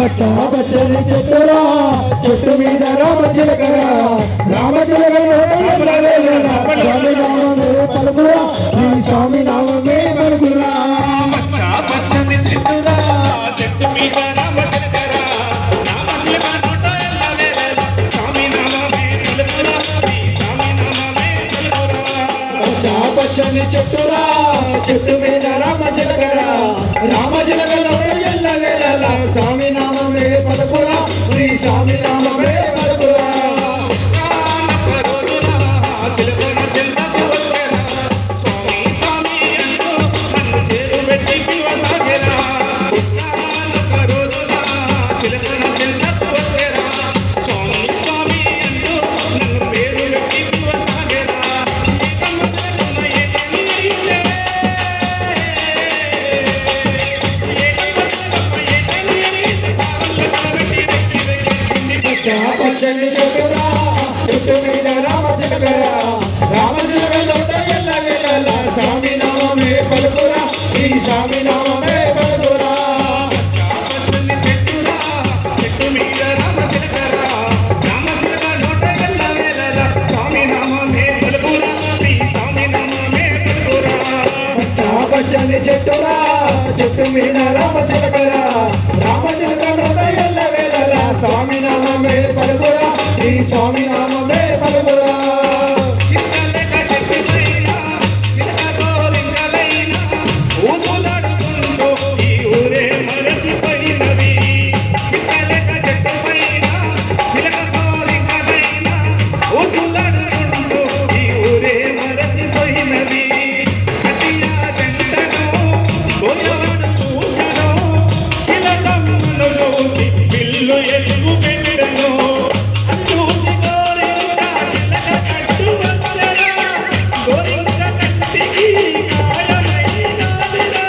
పచ్చ పచ్చని చెట్టురా చెట్టు మీద రామచిలకరా స్వామి నామమే పలుకురా శ్రీ స్వామి నామమే పలుకురా పచ్చ పచ్చని చెట్టురా చెట్టు మీద రామచిలకరా స్వామి నామమే పలుకురా శ్రీ స్వామి నామమే పలుకురా పచ్చ పచ్చని చెట్టురా చెట్టు మీద రామచిలకరా స్వామి నామమే పలుకురా శ్రీ స్వామి నామమే పలుకురా పచ్చని చెట్టురా చెట్టు మీద రామచిలకరా స్వామి నామమే పలుకురా శ్రీ స్వామి నామమే పలుకురా పచ్చని చెట్టురా చెట్టు మీద రామచిలకరా స్వామి నామమే పలుకురా శ్రీ స్వామి నామమే పలుకురా పచ్చని చెట్టురా చెట్టు మీద రామచిలకరా స్వామి నామమే పలుకురా శ్రీ స్వామి నామమే పలుకురా చిన్నలెక్క చెట్టు పైన సిలకతో లింగలైన ఊసులాడుకుంటూ ఈ ఊరే మరచిపోయినది చిన్నలెక్క చెట్టు పైన సిలకతో లింగలైన ఊసులాడుకుంటూ ఈ ఊరే మరచిపోయినది అతియా జంటను కోయవాడు కూర్చను చిలకమ్మను చూసి పిల్లు ఎలుగు పెట్టెను అది చూసి గోరింక చిలక కట్టు వచ్చెరా గోరింక కట్టికి కాయమైనాదిరా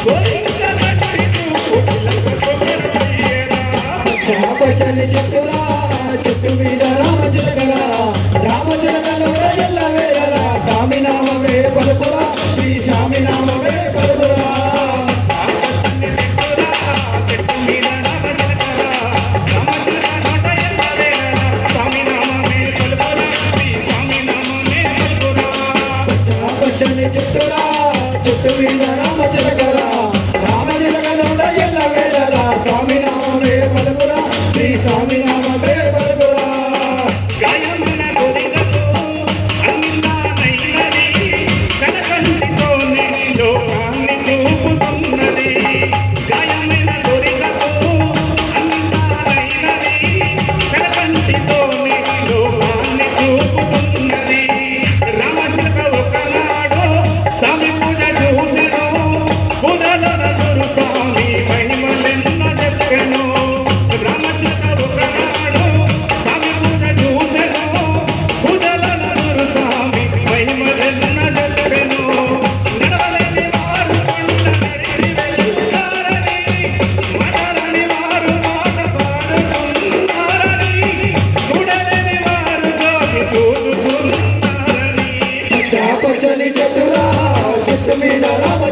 గోరింక కట్టి చూపు చిలక కొమ్మరయ్యేరా పచ్చని చెట్టురా చెట్టు మీద రామచిలకరా ఎల్లవేళలా స్వామి నామమే పలుకురా శ్రీ స్వామి నామమే పలుకురా పచ్చని చెట్టురా చెట్టు మీద రామచిలకరా రామచిలక నోట ఎల్లవేళలా స్వామి నామమే పలుకురా శ్రీ స్వామి నామమే పలుకురా పచ్చని చెట్టురా చెట్టు మీద రామచిలకరా ఎల్లవేళలా స్వామి నామమే పలుకురా శ్రీ స్వామి నామమే పలుకురా గాయమన గోరికతో అందానైనది కనకంటితోనే లోకాన్ని చూపుతున్నది గాయమైన గోరికతో అందానైనది కనకంటితోనే లోకాన్ని చూపుతున్నది రామచిలక ఒకనాడు స్వామి పూజ చూసెను పూజలో నదురు స్వామి మహిమలెన్న చెప్పెను రామచిలక ఒకనాడు స్వామి పూజ చూసెను పూజలో నదురు స్వామి మహిమలెన్న చెప్పెను నడవలేని వారు కొండ నడిచి వెళ్తారని మాటలని వారు పాట పాడుతున్నారని చూడలేని వారు జ్యోతి చూచుచున్నారని పచ్చని చెట్టురా చెట్టు మీద రామ